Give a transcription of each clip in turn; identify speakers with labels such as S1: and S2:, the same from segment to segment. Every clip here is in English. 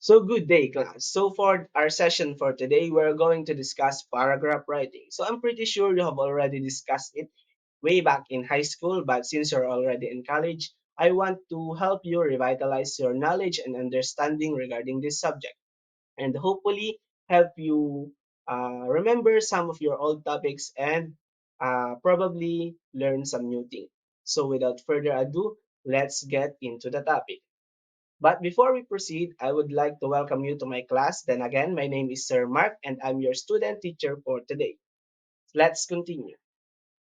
S1: So good day, class. So for our session for today, we're going to discuss paragraph writing. So I'm pretty sure you have already discussed it way back in high school, but since you're already in college, I want to help you revitalize your knowledge and understanding regarding this subject, and hopefully help you remember some of your old topics and probably learn some new things. So without further ado, let's get into the topic. But before we proceed, I would like to welcome you to my class. Then again, my name is Sir Mark and I'm your student teacher for today. Let's continue.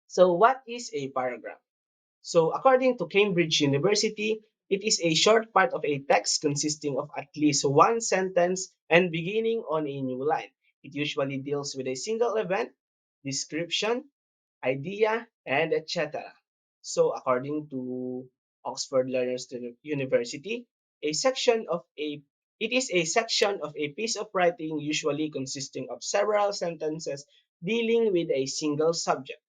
S1: So, what is a paragraph? So, according to Cambridge University, it is a short part of a text consisting of at least one sentence and beginning on a new line. It usually deals with a single event, description, idea, and etc. So, according to Oxford Learners University, a section of a it is a section of a piece of writing usually consisting of several sentences dealing with a single subject.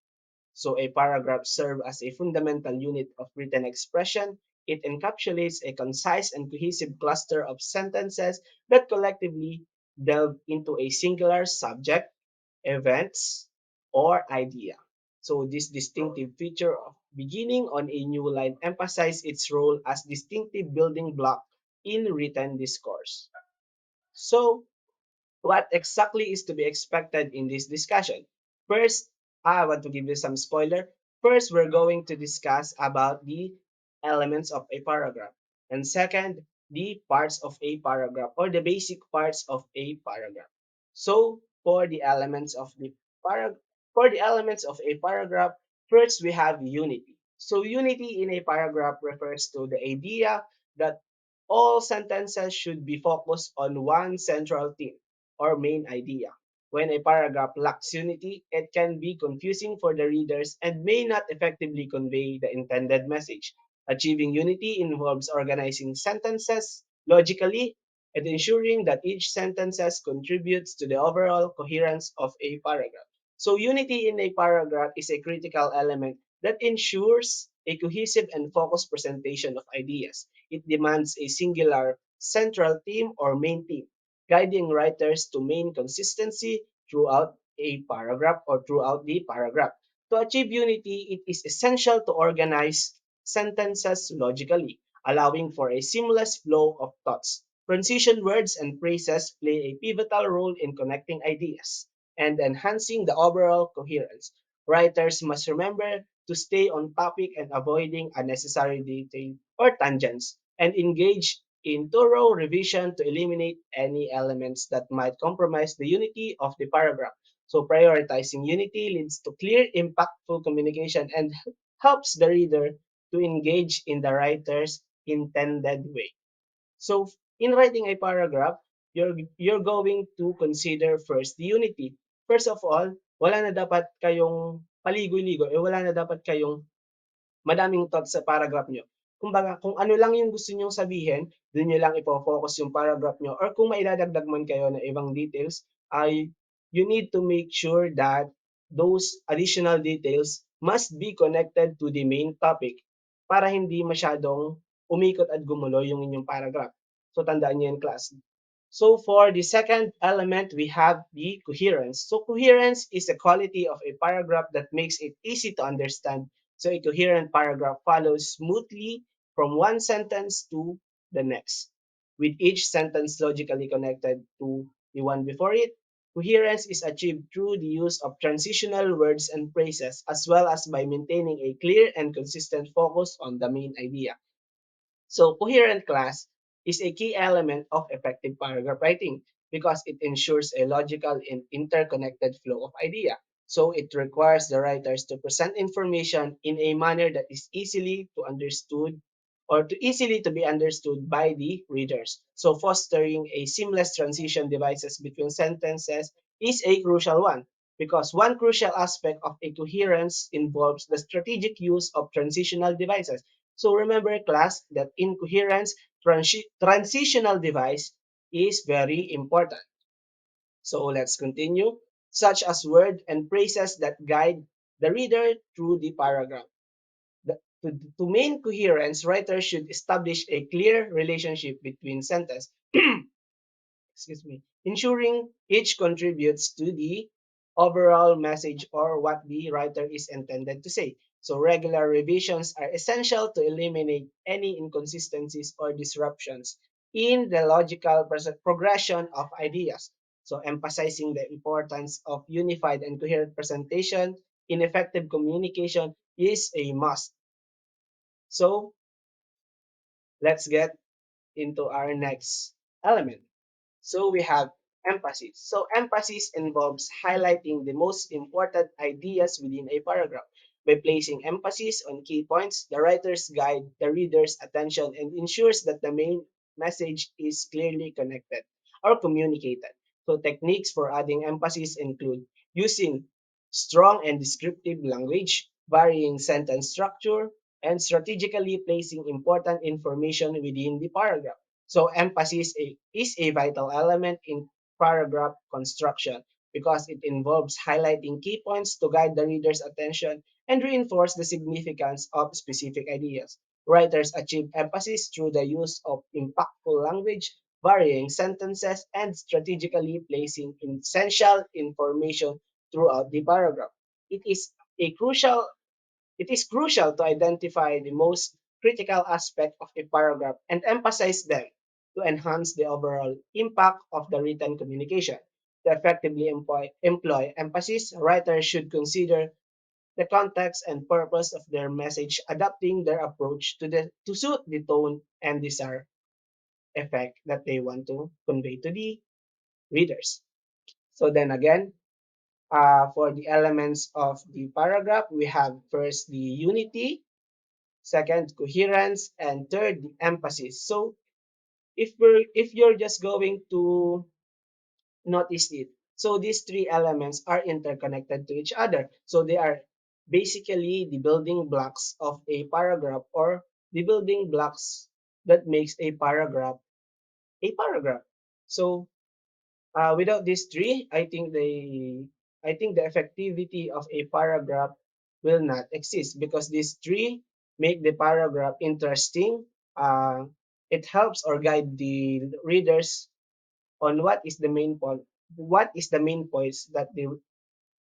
S1: So a paragraph serves as a fundamental unit of written expression. It encapsulates a concise and cohesive cluster of sentences that collectively delve into a singular subject, events, or idea. So this distinctive feature of beginning on a new line emphasizes its role as distinctive building block in written discourse. So what exactly is to be expected in this discussion? First, I want to give you some spoiler. First, we're going to discuss about the elements of a paragraph. And second, the parts of a paragraph or the basic parts of a paragraph. So, for the elements of a paragraph, first we have unity. So, unity in a paragraph refers to the idea that all sentences should be focused on one central theme or main idea. When a paragraph lacks unity, it can be confusing for the readers and may not effectively convey the intended message. Achieving unity involves organizing sentences logically and ensuring that each sentence contributes to the overall coherence of a paragraph. So, unity in a paragraph is a critical element that ensures a cohesive and focused presentation of ideas. It demands a singular central theme or main theme, guiding writers to main consistency throughout a paragraph or throughout the paragraph. To achieve unity, it is essential to organize sentences logically, allowing for a seamless flow of thoughts. Transition words and phrases play a pivotal role in connecting ideas and enhancing the overall coherence. Writers must remember to stay on topic and avoiding unnecessary detail or tangents, and engage in thorough revision to eliminate any elements that might compromise the unity of the paragraph. So, prioritizing unity leads to clear, impactful communication and helps the reader to engage in the writer's intended way. So, in writing a paragraph, you're going to consider first the unity. First of all, wala na dapat kayong paligoy-ligoy, wala na dapat kayong madaming thoughts sa paragraph nyo. Kumbaga, kung ano lang yung gusto nyong sabihin, doon nyo lang ipo-focus yung paragraph nyo. Or kung maidadagdag man kayo na ibang details, ay you need to make sure that those additional details must be connected to the main topic para hindi masyadong umikot at gumulo yung inyong paragraph. So, tandaan nyo yan, class. So for the second element, we have the coherence. So coherence is the quality of a paragraph that makes it easy to understand. So a coherent paragraph follows smoothly from one sentence to the next, with each sentence logically connected to the one before it. Coherence is achieved through the use of transitional words and phrases, as well as by maintaining a clear and consistent focus on the main idea. So coherent class is a key element of effective paragraph writing because it ensures a logical and interconnected flow of idea. So it requires the writers to present information in a manner that is easily to understood or to easily to be understood by the readers. So fostering a seamless transition devices between sentences is a crucial one because one crucial aspect of a coherence involves the strategic use of transitional devices. So remember, class, that in coherence, transitional device is very important. So let's continue, such as word and phrases that guide the reader through the paragraph. To main coherence, writers should establish a clear relationship between sentence. ensuring each contributes to the overall message or what the writer is intended to say. So regular revisions are essential to eliminate any inconsistencies or disruptions in the logical progression of ideas. So emphasizing the importance of unified and coherent presentation in effective communication is a must. So let's get into our next element. So we have emphasis. So emphasis involves highlighting the most important ideas within a paragraph. By placing emphasis on key points, the writers guide the reader's attention and ensures that the main message is clearly connected or communicated. So techniques for adding emphasis include using strong and descriptive language, varying sentence structure, and strategically placing important information within the paragraph. So emphasis is a vital element in paragraph construction because it involves highlighting key points to guide the reader's attention and reinforce the significance of specific ideas. Writers achieve emphasis through the use of impactful language, varying sentences, and strategically placing essential information throughout the paragraph. It is a crucial it is crucial to identify the most critical aspect of a paragraph and emphasize them to enhance the overall impact of the written communication. To effectively employ emphasis, writers should consider the context and purpose of their message, adapting their approach to suit the tone and desired effect that they want to convey to the readers. So then again, for the elements of the paragraph, we have first the unity, second coherence, and third the emphasis. So if you're just going to notice it, so these three elements are interconnected to each other. So they are basically the building blocks of a paragraph, or the building blocks that makes a paragraph. So without these three, I think the effectivity of a paragraph will not exist because these three make the paragraph interesting. It helps or guide the readers on what is the main points that the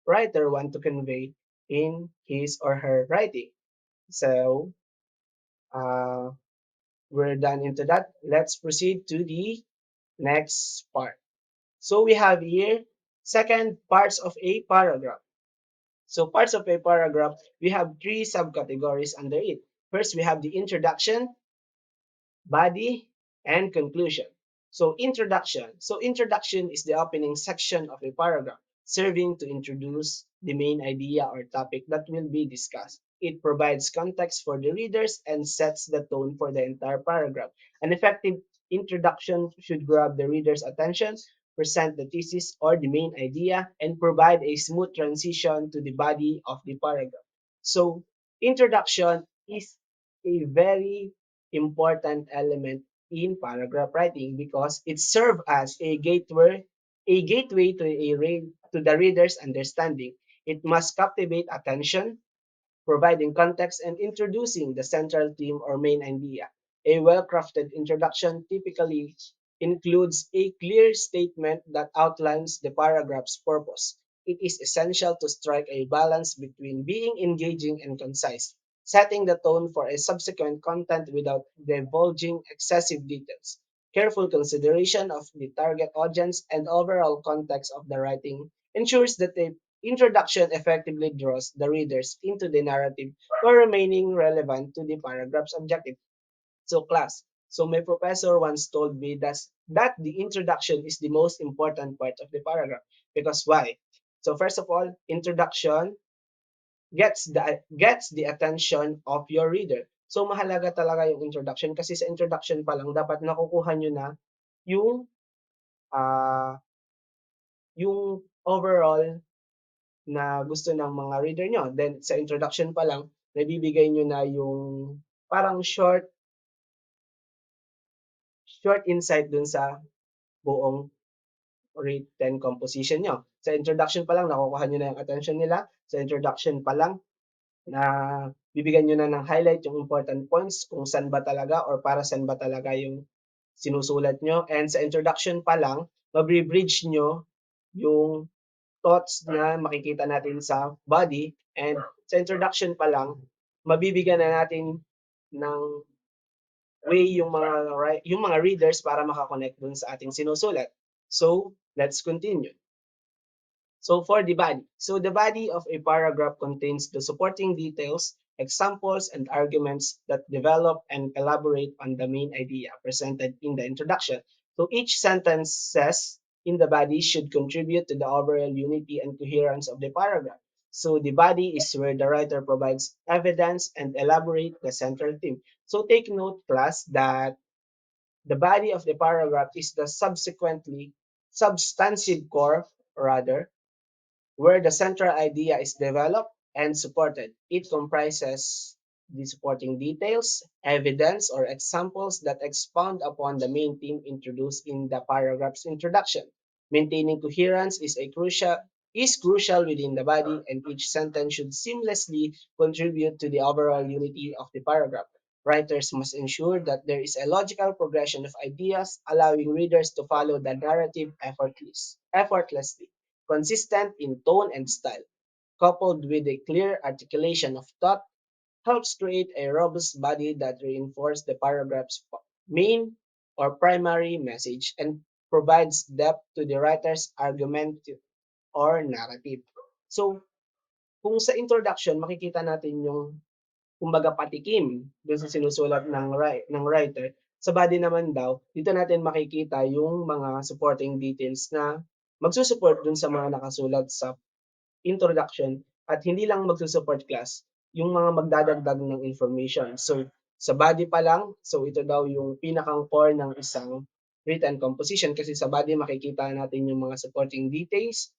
S1: writer want to convey in his or her writing. So uh, we're done into that. Let's proceed to the next part. So we have here second parts of a paragraph. So parts of a paragraph, we have three subcategories under it. First, we have the introduction, body, and conclusion. So introduction. So introduction is the opening section of a paragraph, serving to introduce the main idea or topic that will be discussed. It provides context for the readers and sets the tone for the entire paragraph. An effective introduction should grab the reader's attention, present the thesis or the main idea, and provide a smooth transition to the body of the paragraph. So introduction is a very important element in paragraph writing because it serves as a gateway to the reader's understanding. It must captivate attention, providing context and introducing the central theme or main idea. A well crafted introduction typically includes a clear statement that outlines the paragraph's purpose. It is essential to strike a balance between being engaging and concise, setting the tone for a subsequent content without divulging excessive details. Careful consideration of the target audience and overall context of the writing ensures that the introduction effectively draws the readers into the narrative while remaining relevant to the paragraph's objective. So class. So my professor once told me that the introduction is the most important part of the paragraph. Because why? So first of all, introduction gets the attention of your reader. So mahalaga talaga yung introduction kasi sa introduction pa lang dapat nakukuha nyo na yung ah yung overall na gusto ng mga reader nyo. Then, sa introduction pa lang, nabibigay nyo na yung parang short insight dun sa buong written composition nyo. Sa introduction pa lang, nakukuha nyo na yung attention nila. Sa introduction pa lang, na bibigyan nyo na ng highlight yung important points kung saan ba talaga or para saan ba talaga yung sinusulat nyo. And sa introduction pa lang, mabre-bridge nyo yung thoughts na makikita natin sa body, and sa introduction pa lang, mabibigyan na natin ng way yung mga readers para makakonect dun sa ating sinusulat. So, let's continue. So for the body. So the body of a paragraph contains the supporting details, examples, and arguments that develop and elaborate on the main idea presented in the introduction. So each sentence says in the body should contribute to the overall unity and coherence of the paragraph. So the body is where the writer provides evidence and elaborate the central theme. So take note, class, that the body of the paragraph is the subsequently substantive core, rather, where the central idea is developed and supported. It comprises the supporting details, evidence, or examples that expound upon the main theme introduced in the paragraph's introduction. Maintaining coherence is crucial within the body, and each sentence should seamlessly contribute to the overall unity of the paragraph. Writers must ensure that there is a logical progression of ideas, allowing readers to follow the narrative effortlessly, consistent in tone and style, coupled with a clear articulation of thought, helps create a robust body that reinforces the paragraph's main or primary message and provides depth to the writer's argument or narrative. So, kung sa introduction, makikita natin yung kumbaga patikim dun sa sinusulat ng writer, sa body naman daw, dito natin makikita yung mga supporting details na magsusupport dun sa mga nakasulat sa introduction, at hindi lang magsusupport class, yung mga magdadagdag ng information. So, sa body pa lang, so ito daw yung pinakang core ng isang written composition, kasi sa body makikita natin yung mga supporting details,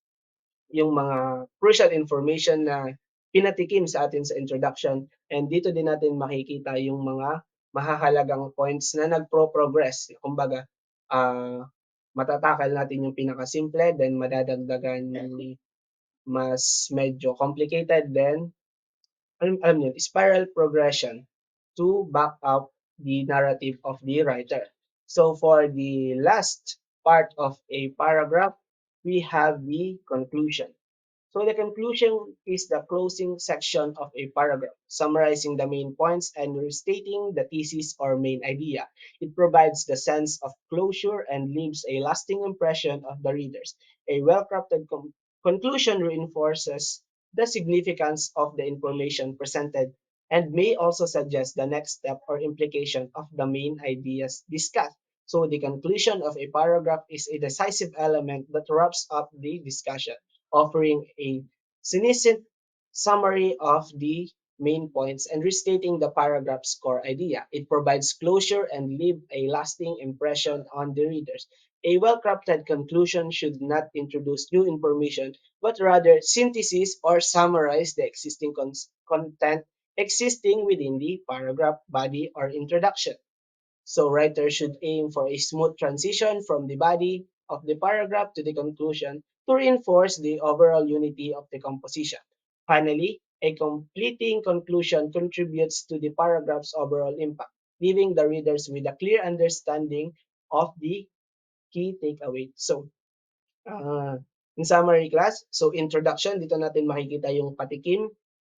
S1: yung mga crucial information na pinatikim sa atin sa introduction, and dito din natin makikita yung mga mahahalagang points na nagpro-progress. Kumbaga, matatakal natin yung pinakasimple, then madadagdagan yung mas medyo complicated, then alam niyo, spiral progression to back up the narrative of the writer. So for the last part of a paragraph, we have the conclusion. So the conclusion is the closing section of a paragraph, summarizing the main points and restating the thesis or main idea. It provides the sense of closure and leaves a lasting impression of the readers. A well-crafted conclusion reinforces the significance of the information presented and may also suggest the next step or implication of the main ideas discussed. So the conclusion of a paragraph is a decisive element that wraps up the discussion, offering a succinct summary of the main points and restating the paragraph's core idea. It provides closure and leave a lasting impression on the readers. A well-crafted conclusion should not introduce new information, but rather synthesis or summarize the existing content existing within the paragraph, body, or introduction. So writers should aim for a smooth transition from the body of the paragraph to the conclusion to reinforce the overall unity of the composition. Finally, a completing conclusion contributes to the paragraph's overall impact, leaving the readers with a clear understanding of the key takeaway. So, in summary class, so introduction, dito natin makikita yung patikim,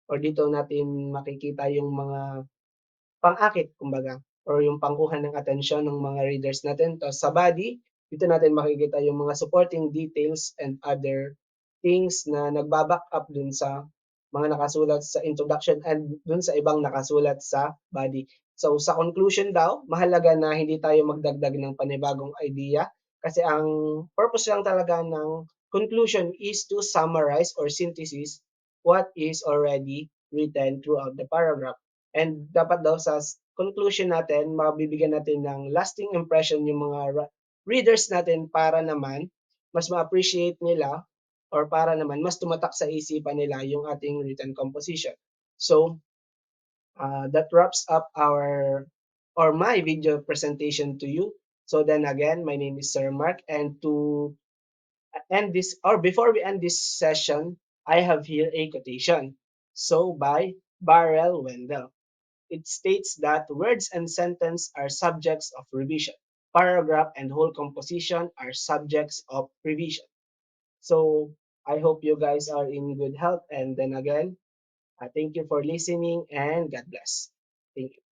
S1: or dito natin makikita yung mga pang-akit kumbaga, or yung pangkuha ng atensyon ng mga readers natin. Tapos sa body, dito natin makikita yung mga supporting details and other things na nagbaback up dun sa mga nakasulat sa introduction and dun sa ibang nakasulat sa body. So sa conclusion daw, mahalaga na hindi tayo magdagdag ng panibagong idea, kasi ang purpose lang talaga ng conclusion is to summarize or synthesis what is already written throughout the paragraph. And dapat daw sa conclusion natin, mabibigyan natin ng lasting impression yung mga readers natin, para naman mas ma-appreciate nila, or para naman mas tumatak sa isipan nila yung ating written composition. So, that wraps up our or my video presentation to you. So then again, my name is Sir Mark, and to end this, or before we end this session, I have here a quotation. So by Barrel Wendell. It states that words and sentence are subjects of revision. paragraph, and whole composition are subjects of revision. So I hope you guys are in good health. And then again, thank you for listening and God bless. Thank you.